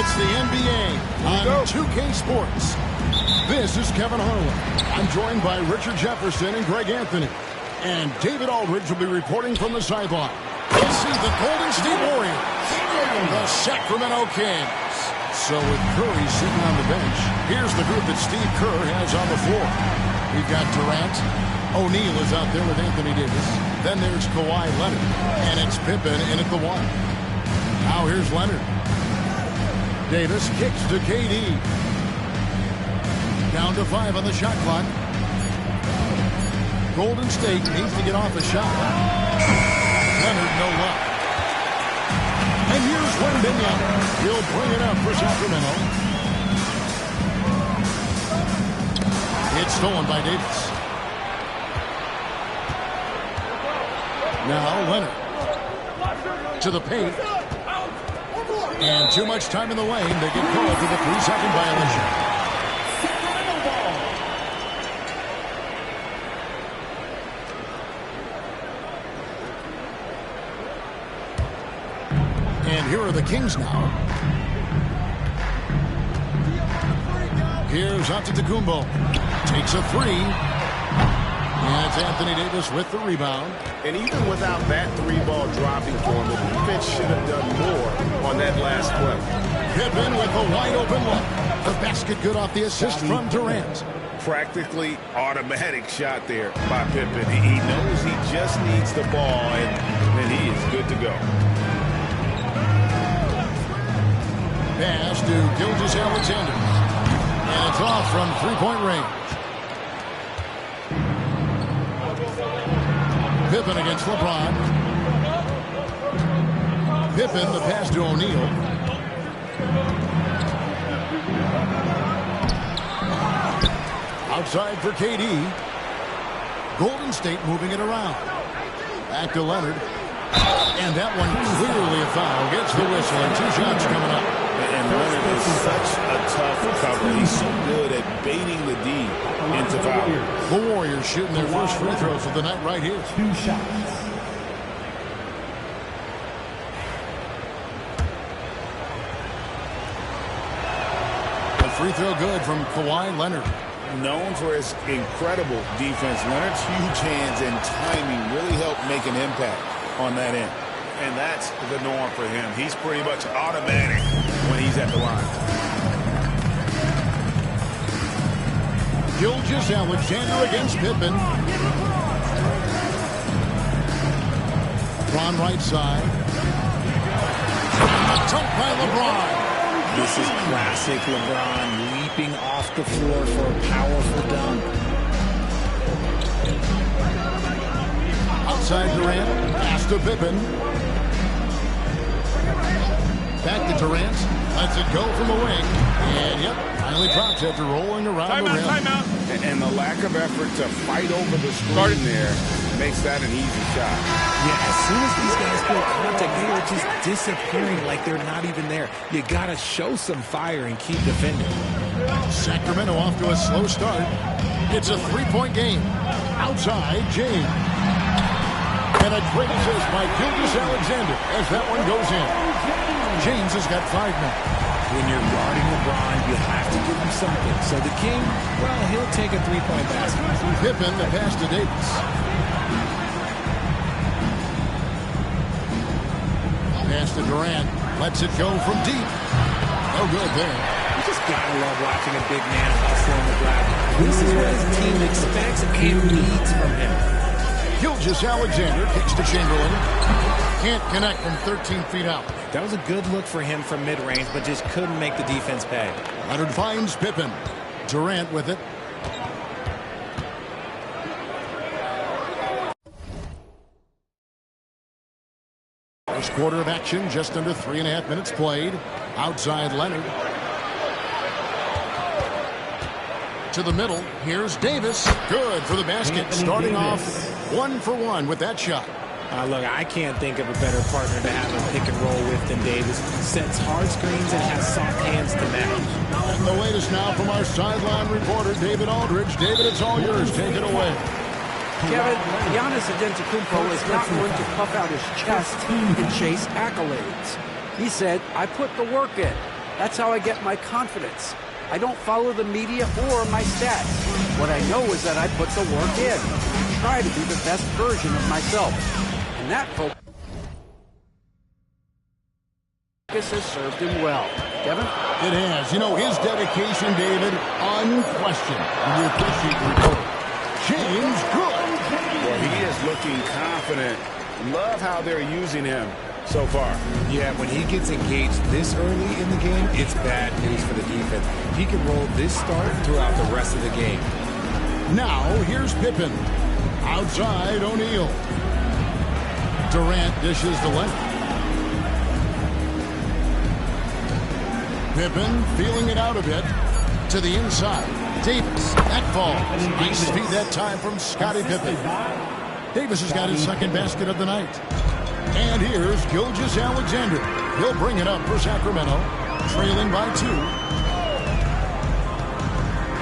It's the NBA on 2K Sports. This is Kevin Harlan. I'm joined by Richard Jefferson and Greg Anthony. And David Aldridge will be reporting from the sideline. We'll see the Golden State Warriors and the Sacramento Kings. So with Curry sitting on the bench, here's the group that Steve Kerr has on the floor. We've got Durant. O'Neal is out there with Anthony Davis. Then there's Kawhi Leonard. And it's Pippen in at the 1. Now here's Leonard. Davis kicks to KD. Down to 5 on the shot clock. Golden State needs to get off a shot. Leonard, no luck. And here's Wembanyama. He'll bring it up for Sacramento. It's stolen by Davis. Now Leonard. To the paint. And too much time in the lane. They get called for the 3-second violation. Here are the Kings now. Here's Antetokounmpo. Takes a 3. And it's Anthony Davis with the rebound. And even without that 3-ball dropping for him, the defense should have done more on that last play. Pippen with a wide open look. The basket good off the assist from Durant. Practically automatic shot there by Pippen. He knows he just needs the ball, and he is good to go. Pass to Gilgeous-Alexander. And it's off from 3-point range. Pippen against LeBron. Pippen, the pass to O'Neal. Outside for KD. Golden State moving it around. Back to Leonard. And that one clearly a foul. Gets the whistle and 2 shots coming up. And Leonard is such a tough cover. He's so good at baiting the D into foul. The Warriors shooting their first free throws of the night right here. 2 shots. A free throw good from Kawhi Leonard. Known for his incredible defense, Leonard's huge hands and timing really help make an impact on that end. And that's the norm for him. He's pretty much automatic when he's at the line. Gilgeous-Alexander against Pippen. LeBron right side. Dunked by LeBron. This is classic LeBron leaping off the floor for a powerful dunk. Outside Durant. Pass to Pippen. Back to Durant. Lets it go from the wing. And, yep, finally drops after rolling around the rim. Timeout. And the lack of effort to fight over the screen there makes that an easy shot. Yeah, as soon as these guys feel contact, they are just disappearing like they're not even there. You got to show some fire and keep defending. Sacramento off to a slow start. It's a 3-point game. Outside, James. And a great assist by Gilgeous-Alexander as that one goes in. James has got 5 now. When you're guarding LeBron, you have to give him something. So the King, well, he'll take a 3-point basket. Pippen, the pass to Davis. Pass to Durant. Lets it go from deep. No good there. You just gotta love watching a big man hustle on the glass. This is what his team expects and needs from him. Gilgeous-Alexander kicks to Chamberlain. Can't connect from 13 feet out. That was a good look for him from mid-range, but just couldn't make the defense pay. Leonard finds Pippen. Durant with it. First quarter of action, just under 3.5 minutes played. Outside Leonard. To the middle. Here's Davis. Good for the basket. Starting off 1 for 1 with that shot. Look, I can't think of a better partner to have a pick and roll with than Davis. Sets hard screens and has soft hands to match. And the latest now from our sideline reporter, David Aldridge. David, it's all yours. Take it away. Kevin, Giannis Antetokounmpo is not going to puff out his chest and chase accolades. He said, I put the work in. That's how I get my confidence. I don't follow the media or my stats. What I know is that I put the work in. Try to be the best version of myself. And that focus has served him well. Kevin? It has. You know, his dedication, David, unquestioned. We appreciate the report. James Good. Well, he is looking confident. Love how they're using him so far. Yeah, when he gets engaged this early in the game, it's bad news for the defense. He can roll this start throughout the rest of the game. Now, here's Pippen. Outside, O'Neal. Durant dishes to Leonard. Pippen feeling it out a bit. To the inside. Davis. That falls. Nice feed that time from Scottie Pippen. Davis has got his second basket of the night. And here's Gilgeous-Alexander. He'll bring it up for Sacramento. Trailing by 2.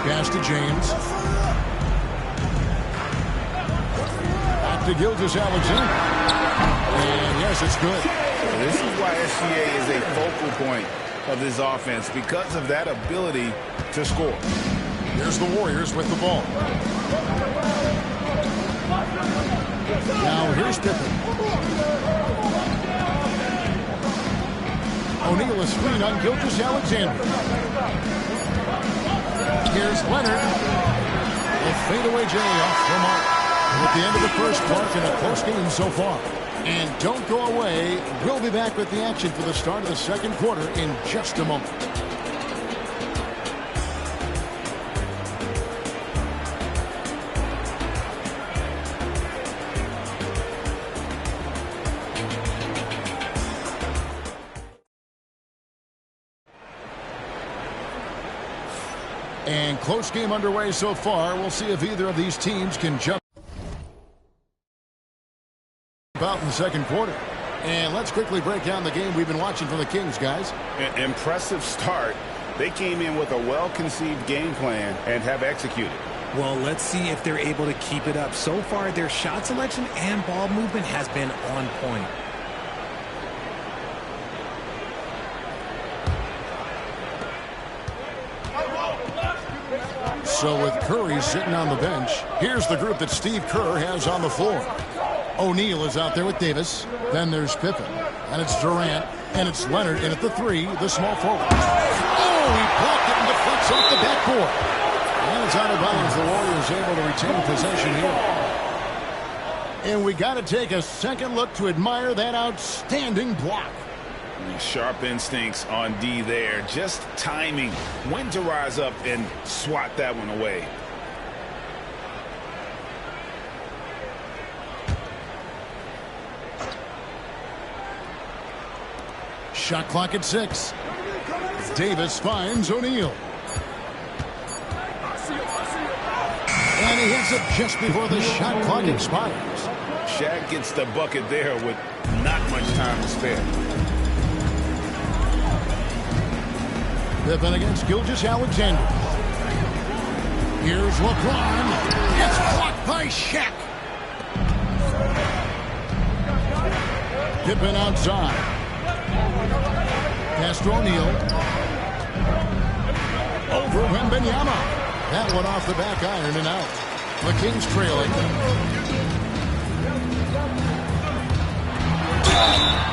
Pass to James. Back to Gilgeous-Alexander. And yes, it's good. This is why SGA is a focal point of this offense, because of that ability to score. Here's the Warriors with the ball. Now here's Pippen. O'Neal is screen on Gilgeous-Alexander. Here's Leonard. A fadeaway J off the mark. At the end of the first part in a close game so far. And don't go away. We'll be back with the action for the start of the second quarter in just a moment. And close game underway so far. We'll see if either of these teams can jump out in the second quarter. And let's quickly break down the game we've been watching from the Kings, guys. An impressive start. They came in with a well-conceived game plan and have executed. Well, let's see if they're able to keep it up. So far, their shot selection and ball movement has been on point. So with Curry sitting on the bench, here's the group that Steve Kerr has on the floor. O'Neal is out there with Davis. Then there's Pippen. And it's Durant. And it's Leonard in at the 3, the small forward. Oh, he blocked it and deflects off the backboard. And it's out of bounds. The Warriors able to retain possession here. And we got to take a second look to admire that outstanding block. Sharp instincts on D there. Just timing when to rise up and swat that one away. Shot clock at 6. Davis finds O'Neal. And he hits it just before the shot clock expires. Shaq gets the bucket there with not much time to spare. Pippen against Gilgeous-Alexander. Here's LeBron. It's blocked by Shaq. Pippen outside. Pass to O'Neal. Over Wembanyama. That one off the back iron and out. The Kings trailing.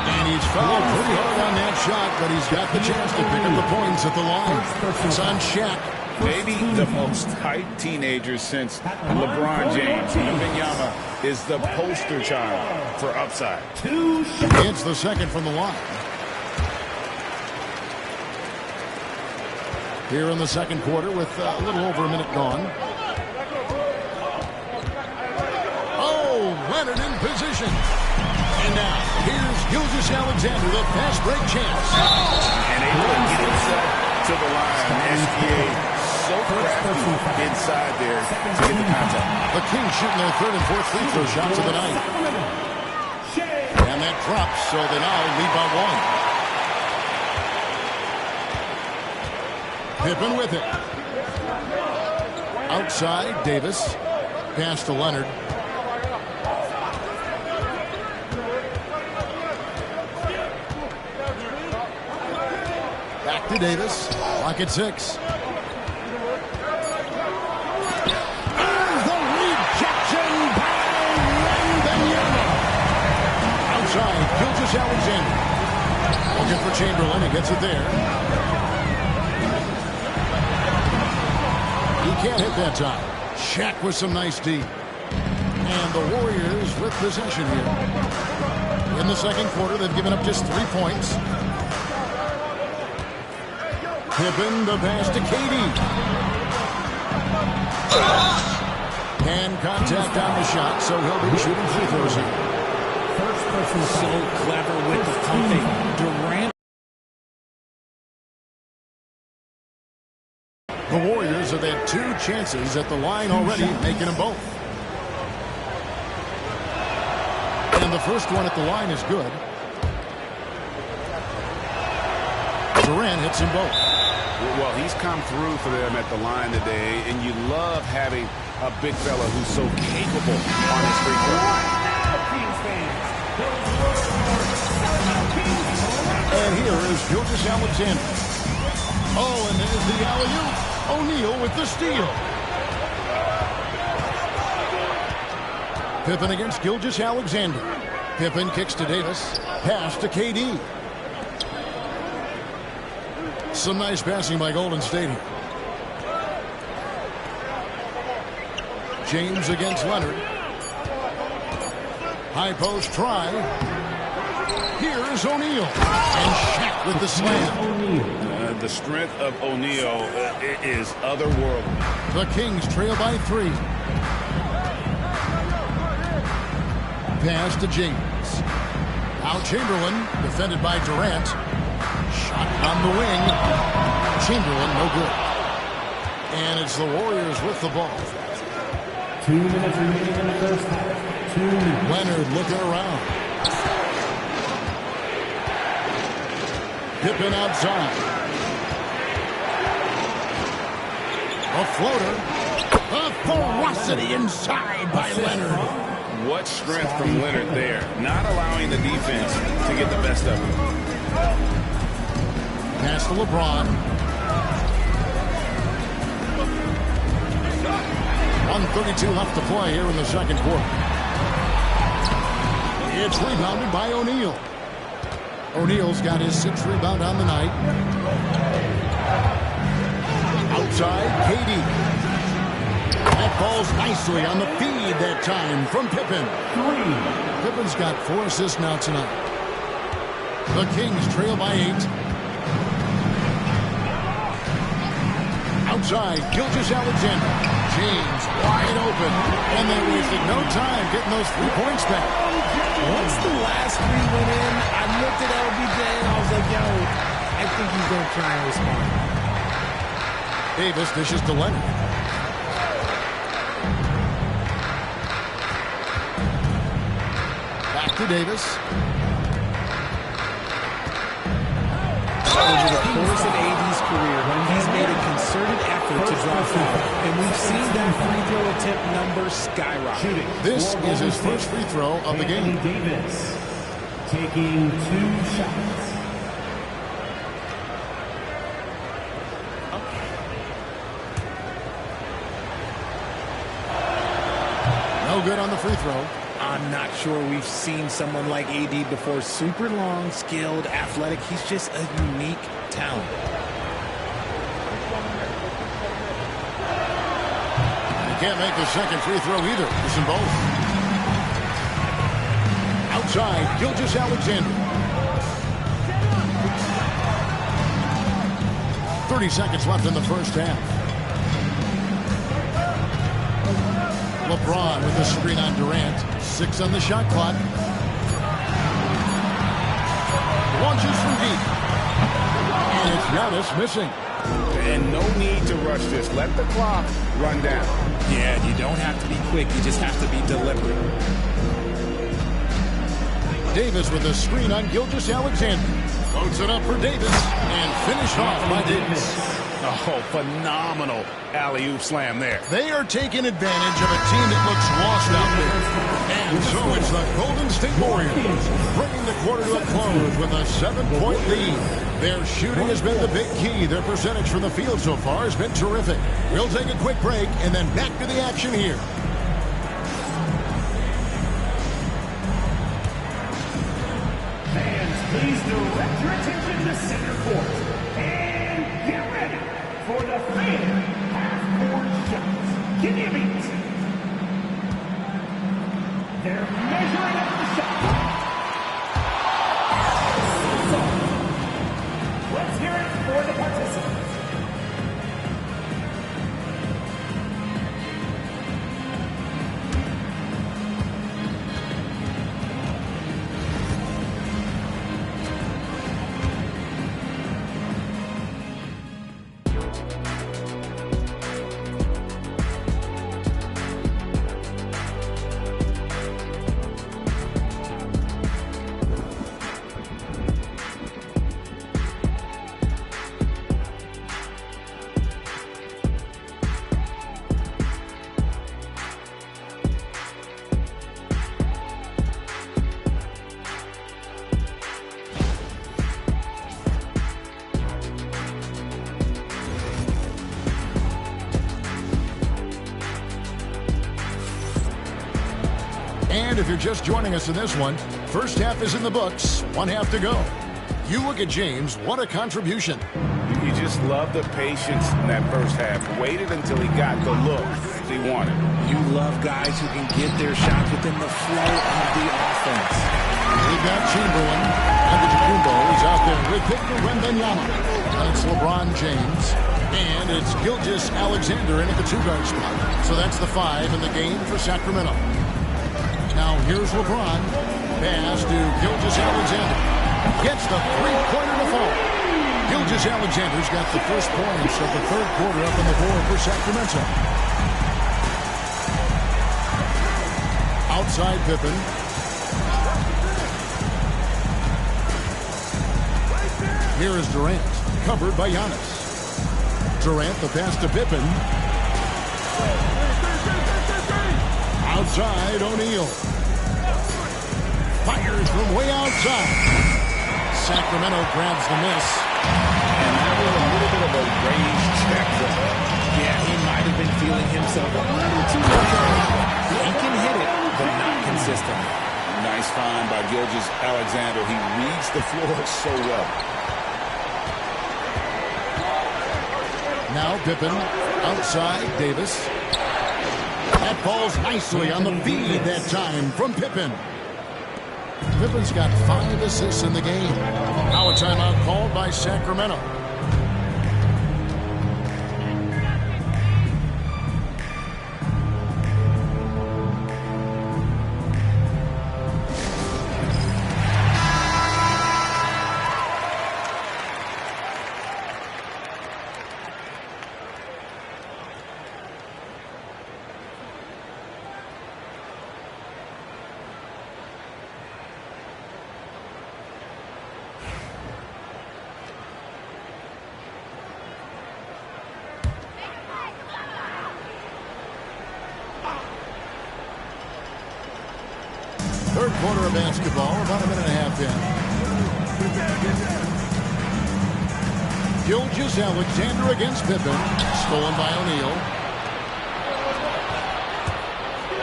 And he's fouled pretty hard on that shot, but he's got the chance to pick up the points at the line. It's on Shaq. Maybe the most hyped teenager since LeBron James. Wembanyama is the poster child for upside. It's the second from the line. Here in the second quarter with a little over a minute gone. Oh, Leonard in position. And now, here's Gilgeous-Alexander, the fast break chance. And able to get himself to the line. SGA so crafty inside there to get the contact. The Kings shooting their third and fourth free throw shots of the night. And that drops, so they now lead by 1. Pippen with it. Outside, Davis. Pass to Leonard. Back Back to Davis. Clock at 6. The rejection by Wembanyama. Outside, Gilgeous-Alexander. Looking for Chamberlain. He gets it there. He can't hit that time. Shaq with some nice D. And the Warriors with possession here. In the second quarter, they've given up just 3 points. Pippen, the pass to KD. Hand contact on the shot, so he'll be shooting free throws here. First person so clever with the pumping. Durant. The Warriors have had 2 chances at the line already, making them both. And the first one at the line is good. Durant hits them both. Well, he's come through for them at the line today, and you love having a big fella who's so capable on his free throw line. And here is Gilgeous-Alexander. Oh, and there's the alley-oop. O'Neal with the steal. Pippen against Gilgeous-Alexander. Pippen kicks to Davis. Pass to KD. Some nice passing by Golden State here. James against Leonard. High post try. Here is O'Neal. And Shaq with the slam. The strength of O'Neal is otherworldly. The Kings trail by 3. Pass to James. Now Chamberlain, defended by Durant. Shot on the wing. Chamberlain, no good. And it's the Warriors with the ball. 2 minutes remaining in the first half. 2 minutes. Leonard looking around. Pippen outside. A floater. A ferocity inside by Leonard. What strength from Leonard there, not allowing the defense to get the best of him. Pass to LeBron. 1:32 left to play here in the second quarter. It's rebounded by O'Neal. O'Neal's got his 6th rebound on the night. Outside, KD. That falls nicely on the feed that time from Pippen. Pippen's got 4 assists now tonight. The Kings trail by 8. Outside, Gilgeous-Alexander. James wide open. And they wasted no time getting those 3 points back. Once the last 3 went in, I looked at LBJ and I was like, yo, I think he's going to try and respond. Davis dishes to Leonard. Back to Davis. Over the course of AD's career, he's made a concerted effort to draw foul, and we've seen that free throw attempt number skyrocket. This is his first free throw of the game. Davis taking 2 shots. No good on the free throw. I'm not sure we've seen someone like AD before. Super long, skilled, athletic. He's just a unique talent. He can't make the second free throw either. Missing both. Outside, Gilgeous-Alexander. 30 seconds left in the first half. LeBron with the screen on Durant. 6 on the shot clock. Launches from deep. And it's Giannis missing. And no need to rush this. Let the clock run down. Yeah, you don't have to be quick. You just have to be deliberate. Davis with a screen on Gilgeous-Alexander. Floats it up for Davis. And finished off by Davis. Oh, phenomenal alley-oop slam there. They are taking advantage of a team that looks lost out there. And so it's the Golden State Warriors bringing the quarter to a close with a 7-point lead. Their shooting has been the big key. Their percentage from the field so far has been terrific. We'll take a quick break and then back to the action here. Fans, please direct your attention to center court. And get ready for the fair half-court shots. Can you beat? They're measuring up the shot. So, let's hear it for the participants. And if you're just joining us in this one, first half is in the books, 1 half to go. You look at James, what a contribution. You just love the patience in that first half. Waited until he got the look he wanted. You love guys who can get their shots within the flow of the offense. We've got Chamberlain. Antetokounmpo is out there with Victor Wembanyama. And it's LeBron James. And it's Gilgeous-Alexander in at the 2-guard spot. So that's the 5 in the game for Sacramento. Now here's LeBron. Pass to Gilgeous-Alexander. Gets the three-pointer to fall. Gilgeous-Alexander's got the first points of the third quarter up on the board for Sacramento. Outside Pippen. Here is Durant, covered by Giannis. Durant, the pass to Pippen. Outside, O'Neal. Fires from way outside. Sacramento grabs the miss. And that was a little bit of a range check for him. Yeah, he might have been feeling himself a little too much. He can hit it, but not consistently. Nice find by Gilgeous-Alexander. He reads the floor so well. Now Pippen, outside Davis. That falls nicely on the feed that time from Pippen. Pippen's got 5 assists in the game. Now a timeout called by Sacramento. Third quarter of basketball, about a minute and a half in. Gilgeous-Alexander against Pippen. Stolen by O'Neal.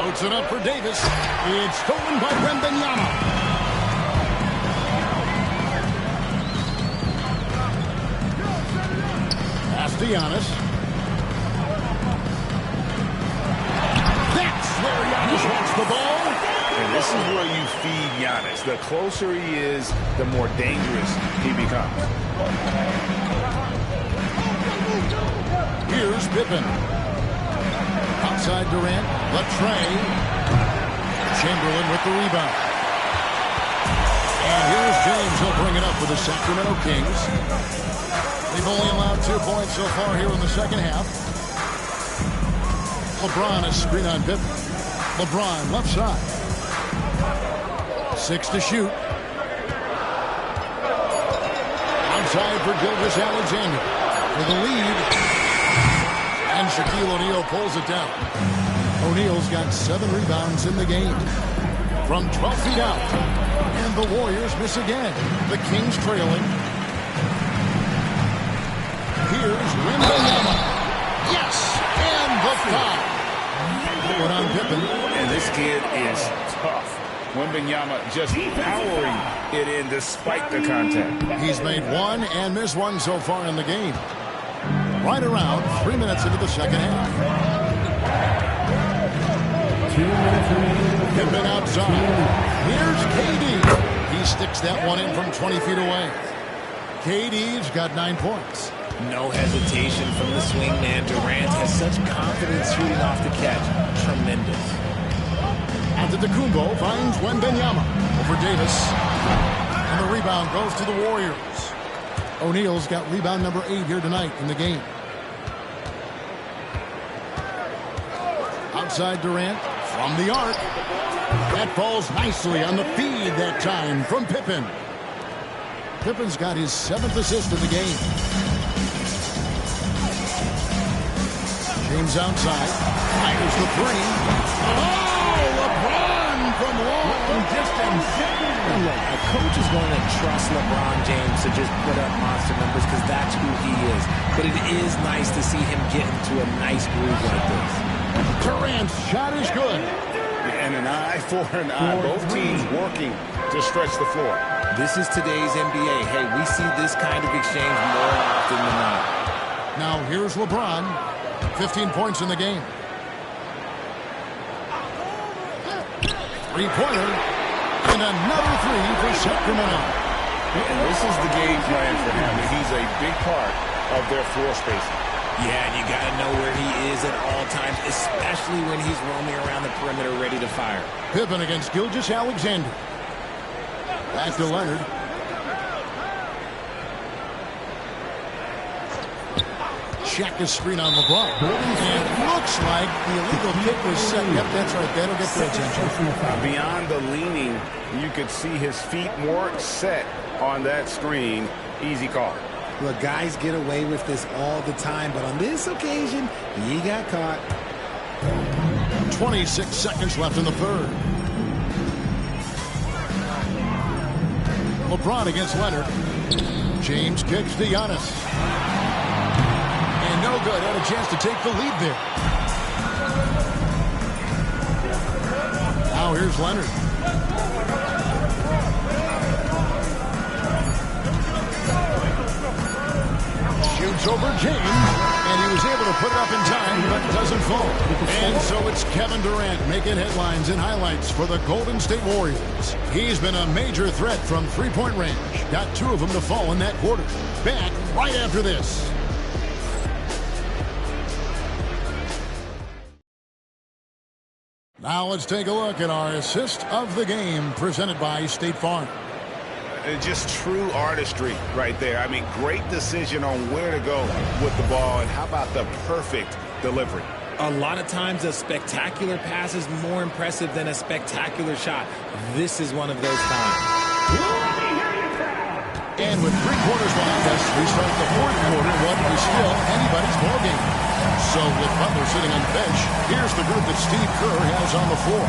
Loads it up for Davis. It's stolen by Wembanyama. Pass to Giannis. That's where Giannis wants the ball. And this is where you feed Giannis. The closer he is, the more dangerous he becomes. Here's Pippen. Outside Durant. Latrey. Chamberlain with the rebound. And here's James. He'll bring it up for the Sacramento Kings. They've only allowed 2 points so far here in the second half. LeBron is screen on Pippen. LeBron left side. 6 to shoot. Outside for Gilgeous-Alexander for the lead. And Shaquille O'Neal pulls it down. O'Neal's got 7 rebounds in the game. from 12 feet out. And the Warriors miss again. The Kings trailing. Here's Wembanyama. Yes! And the foul. Put on Pippen. And this kid is tough. Wembanyama just powering it in despite the contact. He's made one and missed one so far in the game. Right around 3 minutes into the second half. 2 minutes remaining. Pippen outside. Here's KD. He sticks that one in from 20 feet away. KD's got 9 points. No hesitation from the swing man. Durant has such confidence shooting off the catch. Tremendous. Antetokounmpo finds Wembanyama over Davis. And the rebound goes to the Warriors. O'Neal's got rebound number 8 here tonight in the game. Outside Durant from the arc. That falls nicely on the feed that time from Pippen. Pippen's got his 7th assist in the game. James outside. Fires the 3. Oh, LeBron from long distance. Look, a coach is going to trust LeBron James to just put up monster numbers because that's who he is. But it is nice to see him get into a nice groove like this. Durant's shot is good. And an eye for an eye. Both teams working to stretch the floor. This is today's NBA. Hey, we see this kind of exchange more often than not. Now here's LeBron. 15 points in the game. Three-pointer. And another 3 for Sacramento. And this is the game plan for him. He's a big part of their floor spacing. Yeah, and you got to know where he is at all times, especially when he's roaming around the perimeter ready to fire. Pippen against Gilgeous-Alexander. Back to Leonard. Check his screen on LeBron. And it looks like the illegal kick was set. Yep, that's right. That'll get their attention. Beyond the leaning, you could see his feet more set on that screen. Easy call. Look, guys get away with this all the time, but on this occasion, he got caught. 26 seconds left in the third. LeBron against Leonard. James kicks to Giannis. And no good. Had a chance to take the lead there. Now here's Leonard. Shoots over James, and he was able to put it up in time, but doesn't fall. And so it's Kevin Durant making headlines and highlights for the Golden State Warriors. He's been a major threat from three-point range. Got 2 of them to fall in that quarter. Back right after this. Now let's take a look at our assist of the game presented by State Farm. Just true artistry right there. I mean, great decision on where to go with the ball, and how about the perfect delivery? A lot of times a spectacular pass is more impressive than a spectacular shot. This is one of those times. And with 3 quarters behind us, we start the 4th quarter. What is still anybody's ball game. So with Butler sitting on the bench, here's the group that Steve Kerr has on the floor.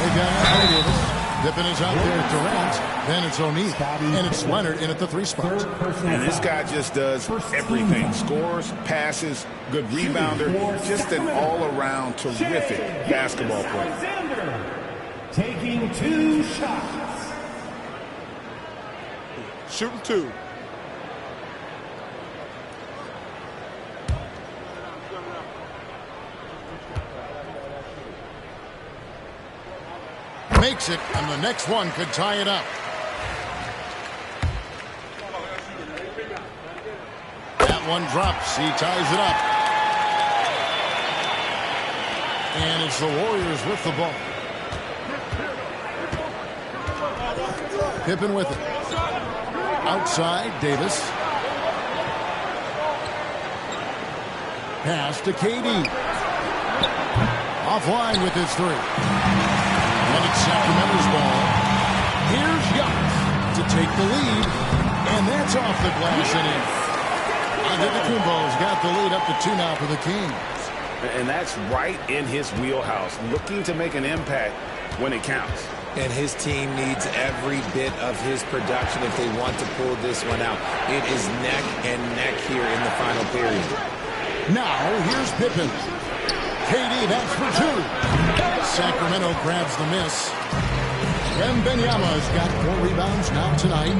They've got Anthony Davis. Pippen is out there at Durant. Then it's O'Neal. And it's Leonard in at the 3 spot. And this guy just does everything. Scores, passes, good rebounder. Just an all-around terrific basketball player. Taking 2 shots. Shooting 2. Makes it, and the next one could tie it up. That one drops. He ties it up. And it's the Warriors with the ball. Pippen with it. Outside, Davis. Pass to KD. Offline with his 3. And it's Sacramento's ball. Here's Giannis to take the lead. And that's off the glass and in. Antetokounmpo's got the lead up to 2 now for the Kings. And that's right in his wheelhouse, looking to make an impact when it counts. And his team needs every bit of his production if they want to pull this one out. It is neck and neck here in the final period. Now, here's Pippen. KD, that's for two. Sacramento grabs the miss. Wembanyama's got 4 rebounds now tonight.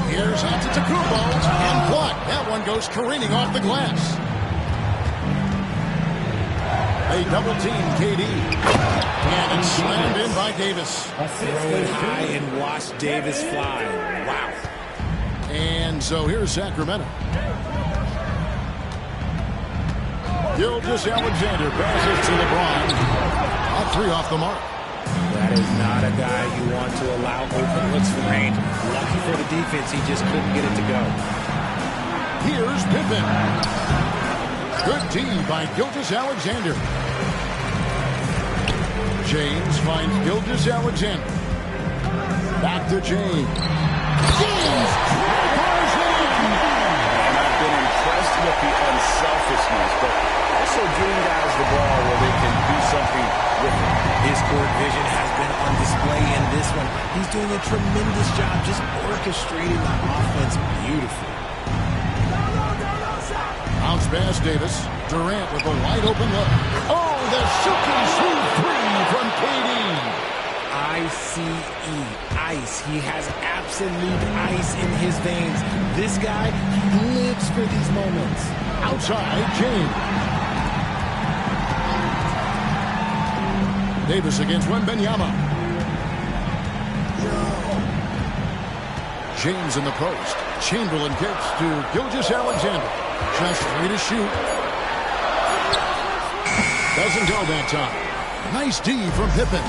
Here's Antetokounmpo and blocked. That one goes careening off the glass. They double-team KD. And it's slammed in by Davis. Throw it high and watch Davis fly. Wow. And so here's Sacramento. Gilgeous-Alexander passes to LeBron. A 3 off the mark. That is not a guy you want to allow open looks for range. Lucky for the defense, he just couldn't get it to go. Here's Pippen. Good D by Gilgeous-Alexander. James finds Gilgeous-Alexander. Back to James. James bars it in. And I've been impressed with the unselfishness, but also giving guys the ball where they can do something with it. His court vision has been on display in this one. He's doing a tremendous job just orchestrating the offense beautifully. Bounce pass Davis. Durant with a wide open look. Oh, the silky smooth 3 from KD. ICE, ice. He has absolute ice in his veins. This guy, he lives for these moments. Outside, James. Davis against Wembanyama. James in the post. Chamberlain gets to Gilgeous-Alexander. Just 3 to shoot. Doesn't go that time. Nice D from Pippen.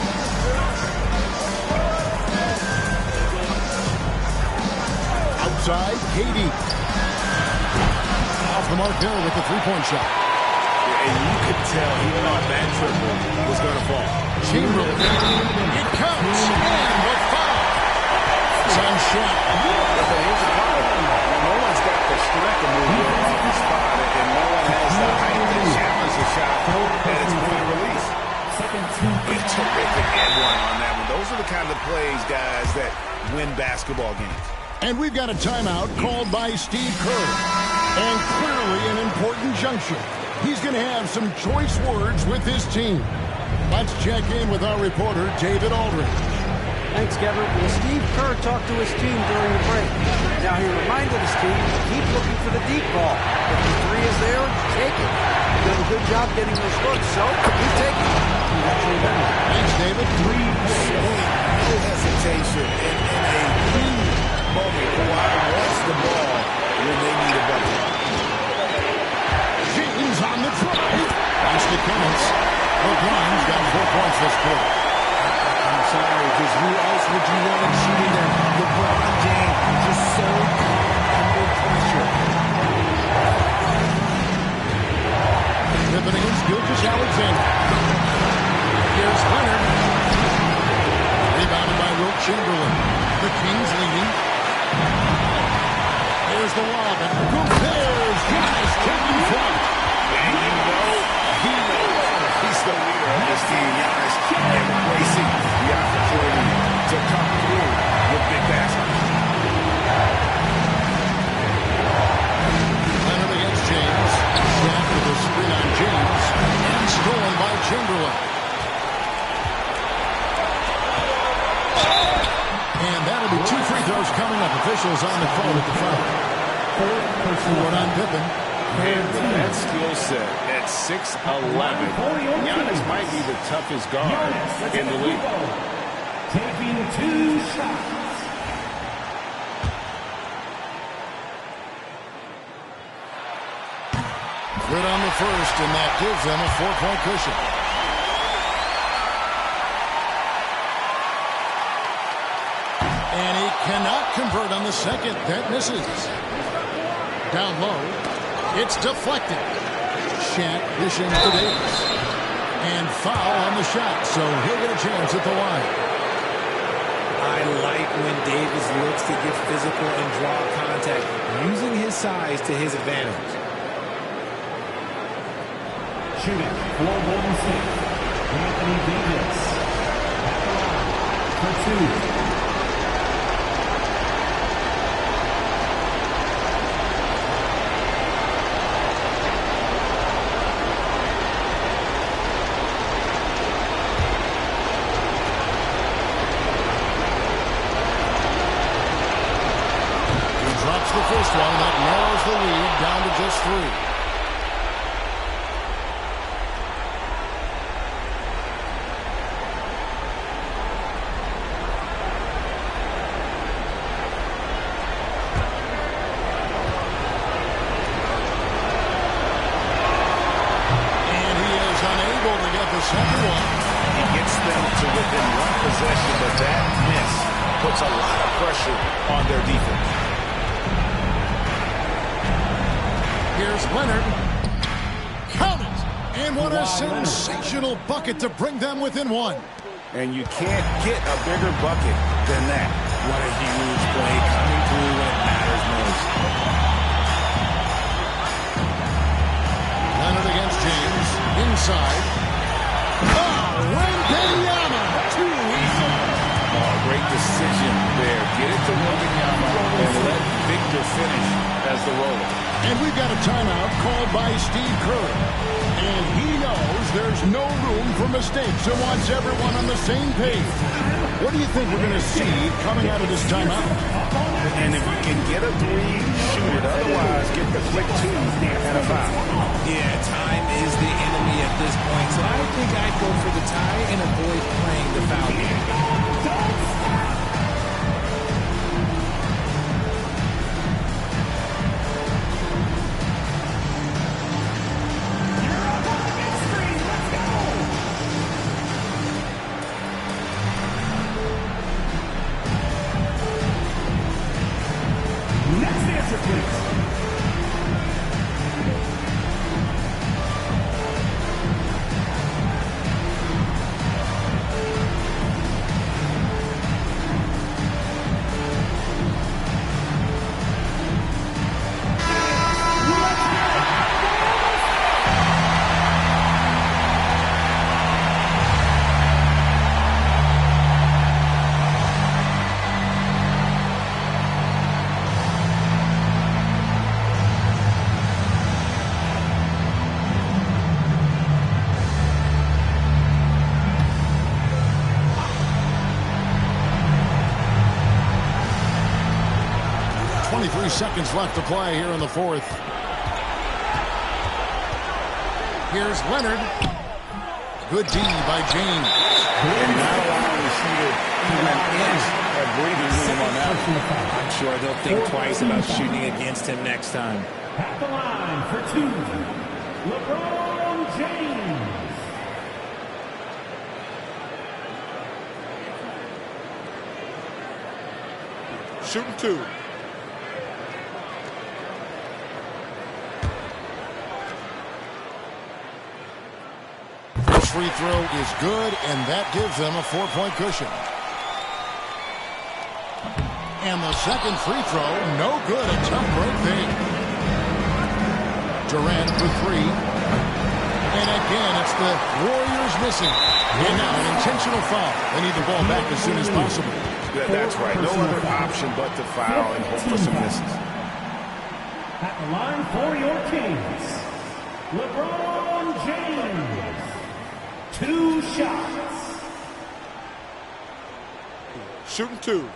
Outside, KD. Off the mark there with the 3-point shot. And you could tell he thought that triple was going to fall. Chamberlain. It comes. And the foul. It's on shot. But here's the problem. No one's got the strength to move off the spot, and no one has the height to challenge the shot at its point of release. A terrific and one on that one. Those are the kind of plays, guys, that win basketball games. And we've got a timeout called by Steve Kerr. And clearly an important juncture. He's going to have some choice words with his team. Let's check in with our reporter, David Aldridge. Thanks, Kevin. Well, Steve Kerr talked to his team during the break. Now, he reminded his team to keep looking for the deep ball. If the 3 is there, take it. You've done a good job getting those looks, so you take it. Thanks, David. 3 point, no hesitation, and in a huge moment. Kawhi wants the ball when they need a bucket. James on the drive. That's the Clemens. LeBron's got 4 points this quarter. I'm sorry, because who else would you want shooting there? LeBron James, just so under pressure. Pippen against Gilgeous-Alexander. Here's Leonard. Rebounded by Wilt Chamberlain. The Kings leading. There's the lob. And Gobert. Giannis taking flight. And you know, he knows he's the leader of this team. Giannis embracing the opportunity to come through with big baskets. Leonard against James. Shaq with a screen on James. And stolen by Chamberlain. And that'll be 2 free throws coming up. Officials on the call with the foul. One on Pippen. And with that skill set at 6'11", Giannis might be the toughest guard in the league. Taking 2 shots. Good on the first, and that gives them a 4-point cushion. And he cannot convert on the second. That misses. Down low. It's deflected. Shaq dishing to Davis. And foul on the shot, so he'll get a chance at the line. I like when Davis looks to get physical and draw contact, using his size to his advantage. Shooting for Golden State, Anthony Davis. At the line for two. Drops the first one. That narrows the lead down to just 3. And he is unable to get the second one. He gets them to within one possession, but that miss puts a lot of pressure on their defense. Here's Leonard. Count it! And what a sensational bucket to bring them within 1. And you can't get a bigger bucket than that. What a huge play coming through when it matters most. Leonard against James. Inside. Oh, Wembanyama! Too easy. Oh, great decision there. Get it to Wembanyama and let Victor finish as the roller. And we've got a timeout called by Steve Kerr. And he knows there's no room for mistakes and wants everyone on the same page. What do you think we're going to see coming out of this timeout? And if you can get a 3, shoot it. Otherwise, get the quick 2 and a foul. Yeah, time is the enemy at this point, so I think I'd go for the tie and avoid playing the foul game. Next answer, please. Seconds left to play here in the 4th. Here's Leonard. Good D by James. And not allowing the shooter even an inch of breathing room on that one. I'm sure they'll think twice about shooting against him next time. At the line for 2, LeBron James. Shooting 2. Free throw is good, and that gives them a 4-point cushion. And the second free throw, no good. A tough break fade. Durant for 3. And again, it's the Warriors missing. And now an intentional foul. They need the ball back as soon as possible. That's right. No other option but to foul and hope for some misses. At the line for your Kings, LeBron James. 2 shots. Shooting 2.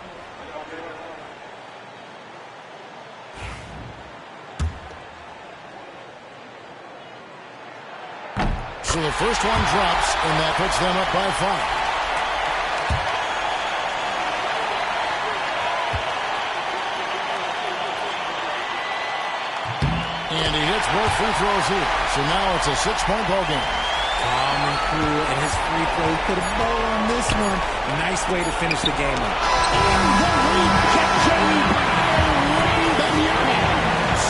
So the first one drops, and that puts them up by 5. And he hits both free throws here. So now it's a 6-point ball game. Calm and cool, and his free throw put a bow on this one. Nice way to finish the game up.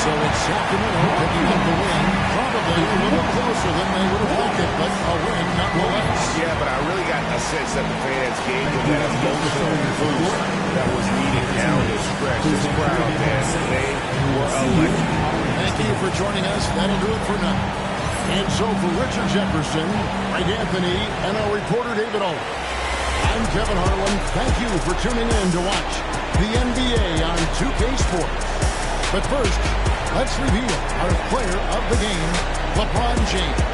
So it's Sacramento picking up the win. Probably a little closer than they would have liked it, but a win nonetheless. Yeah, but I really got a sense that the fans gave them that emotional boost that was needed down the stretch. This crowd, man, they were electric. Thank you for joining us. That'll do it for now. And so for Richard Jefferson, Greg Anthony, and our reporter David Aldridge, I'm Kevin Harlan. Thank you for tuning in to watch the NBA on 2K Sports. But first, let's reveal our player of the game, LeBron James.